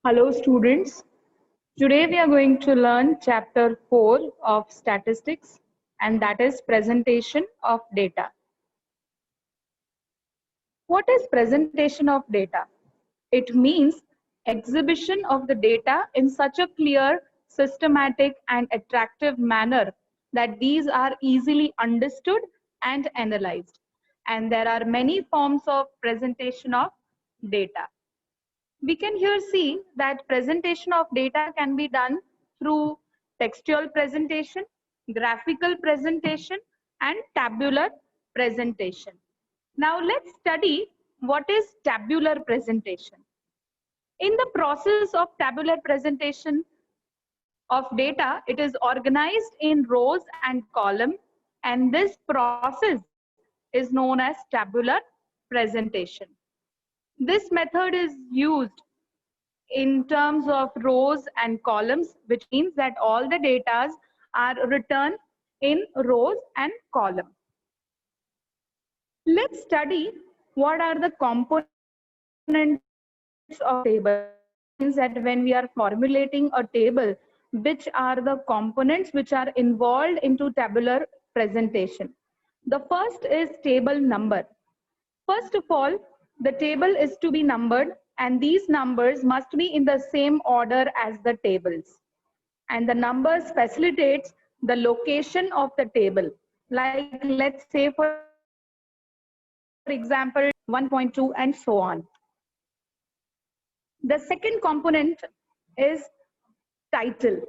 Hello students. Today we are going to learn chapter 4 of statistics, and that is presentation of data. What is presentation of data? It means exhibition of the data in such a clear, systematic and attractive manner that these are easily understood and analyzed. And there are many forms of presentation of data. We can here see that presentation of data can be done through textual presentation, graphical presentation, and tabular presentation. Now let's study what is tabular presentation. In the process of tabular presentation of data, it is organized in rows and columns, and this process is known as tabular presentation. This method is used in terms of rows and columns, which means that all the data are written in rows and columns. Let's study what are the components of table. Means that when we are formulating a table, which are the components which are involved into tabular presentation. The first is table number. First of all, the table is to be numbered, and these numbers must be in the same order as the tables. And the numbers facilitates the location of the table. Like let's say for example 1.2 and so on. The second component is title.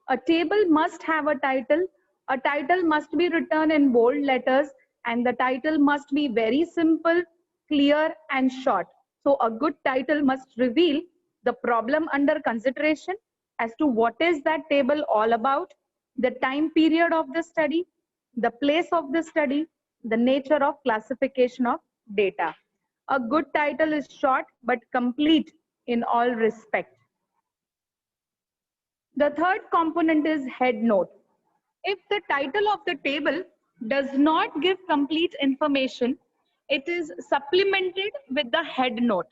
A table must have a title. A title must be written in bold letters, and the title must be very simple, clear, and short. So a good title must reveal the problem under consideration as to what is that table all about, the time period of the study, the place of the study, the nature of classification of data. A good title is short but complete in all respect. The third component is head note. If the title of the table does not give complete information, it is supplemented with the head note.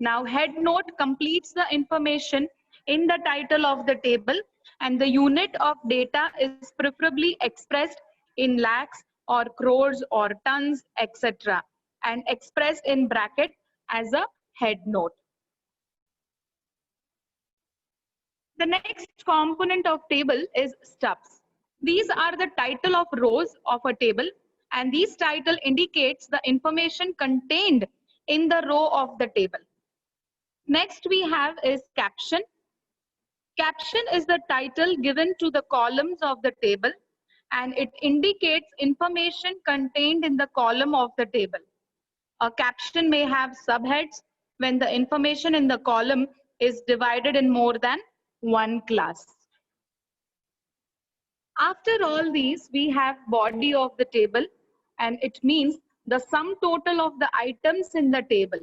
Now, head note completes the information in the title of the table, and the unit of data is preferably expressed in lakhs or crores or tons, etc., and expressed in bracket as a head note. The next component of table is stubs. These are the title of rows of a table, and these title indicates the information contained in the row of the table. Next we have is caption. Caption is the title given to the columns of the table, and it indicates information contained in the column of the table. A caption may have subheads when the information in the column is divided in more than one class. After all these, we have body of the table, and it means the sum total of the items in the table.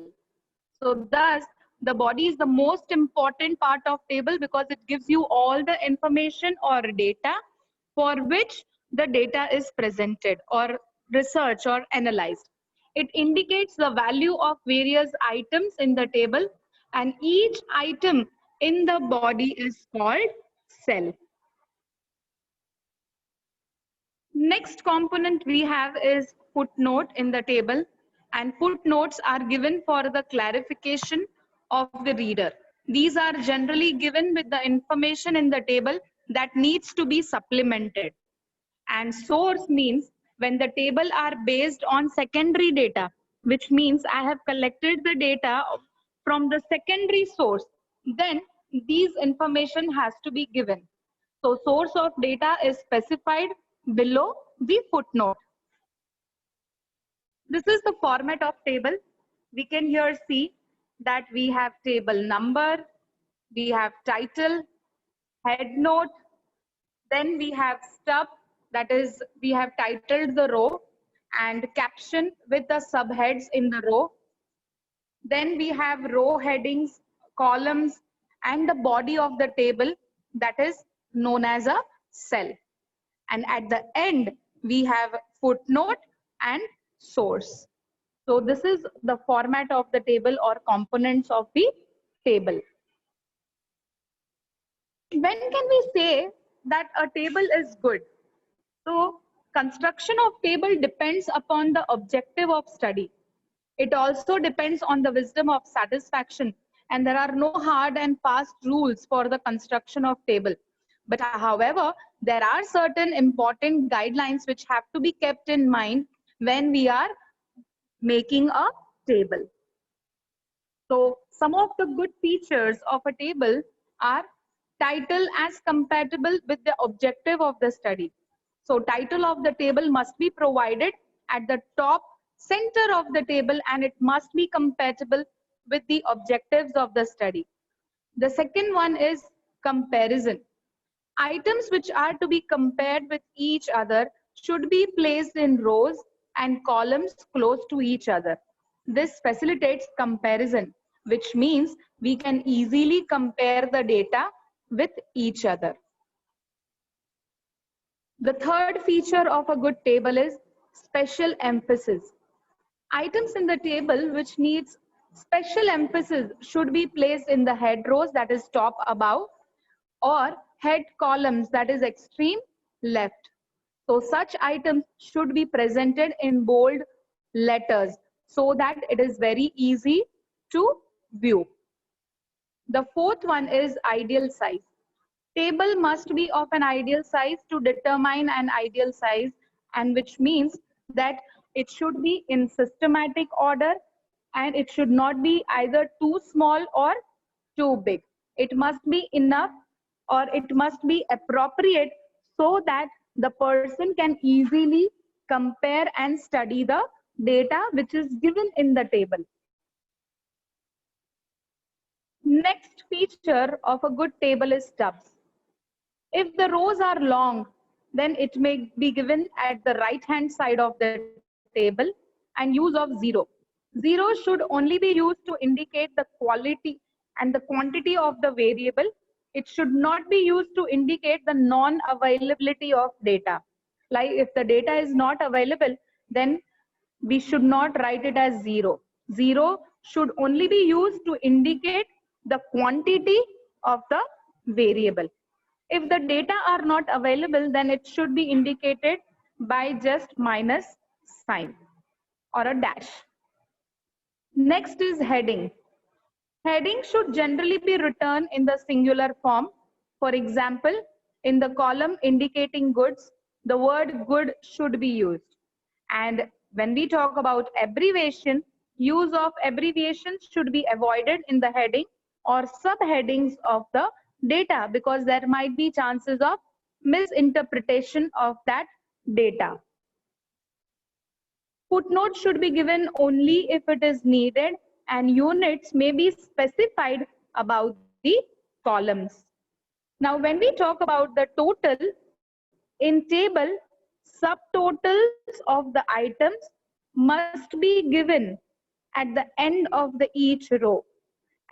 So thus, the body is the most important part of table because it gives you all the information or data for which the data is presented or researched or analyzed. It indicates the value of various items in the table, and each item in the body is called cell. Next component we have is footnote in the table, and footnotes are given for the clarification of the reader. These are generally given with the information in the table that needs to be supplemented. And source means when the table are based on secondary data, which means I have collected the data from the secondary source, then these information has to be given. So source of data is specified below the footnote. This is the format of table. We can here see that we have table number, we have title, head note, then we have stub, that is we have titled the row, and caption with the subheads in the row. Then we have row headings, columns, and the body of the table, that is known as a cell. And at the end, we have footnote and source. So this is the format of the table or components of the table. When can we say that a table is good? So construction of table depends upon the objective of study. It also depends on the wisdom of satisfaction, and there are no hard and fast rules for the construction of table. But however, there are certain important guidelines which have to be kept in mind when we are making a table. So some of the good features of a table are title as compatible with the objective of the study. So title of the table must be provided at the top center of the table, and it must be compatible with the objectives of the study. The second one is comparison. Items which are to be compared with each other should be placed in rows and columns close to each other. This facilitates comparison, which means we can easily compare the data with each other. The third feature of a good table is special emphasis. Items in the table which needs special emphasis should be placed in the head rows, that is top above, or head columns, that is extreme left. So such items should be presented in bold letters so that it is very easy to view. The fourth one is ideal size. Table must be of an ideal size to determine an ideal size, and which means that it should be in systematic order, and it should not be either too small or too big. It must be enough, or it must be appropriate so that the person can easily compare and study the data which is given in the table. Next feature of a good table is stubs. If the rows are long, then it may be given at the right hand side of the table and use of 0. 0 should only be used to indicate the quality and the quantity of the variable. It should not be used to indicate the non-availability of data. Like if the data is not available, then we should not write it as 0. 0 should only be used to indicate the quantity of the variable. If the data are not available, then it should be indicated by just minus sign or a dash. Next is heading. Heading should generally be written in the singular form. For example, in the column indicating goods, the word good should be used. And when we talk about abbreviation, use of abbreviations should be avoided in the heading or subheadings of the data, because there might be chances of misinterpretation of that data. Footnotes should be given only if it is needed, and units may be specified about the columns. Now, when we talk about the total, in table, subtotals of the items must be given at the end of the each row,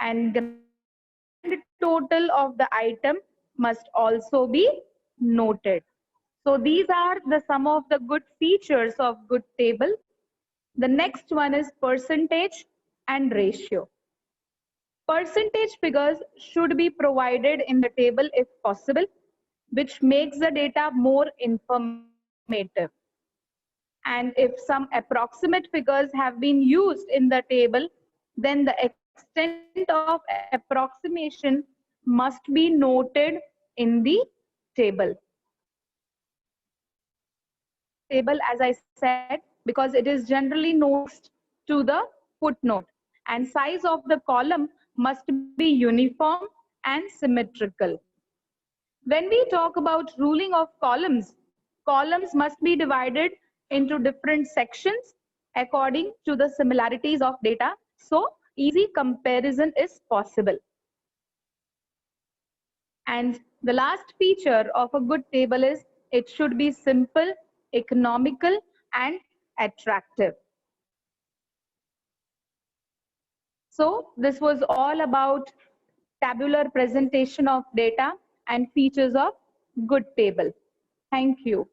and grand total of the item must also be noted. So these are the some of the good features of good table. The next one is percentage and ratio. Percentage figures should be provided in the table if possible, which makes the data more informative. And if some approximate figures have been used in the table, then the extent of approximation must be noted in the table. Table, as I said, because it is generally noted to the footnote, and size of the column must be uniform and symmetrical. When we talk about ruling of columns, columns must be divided into different sections according to the similarities of data, so easy comparison is possible. And the last feature of a good table is it should be simple, economical, and attractive. So this was all about tabular presentation of data and features of good table. Thank you.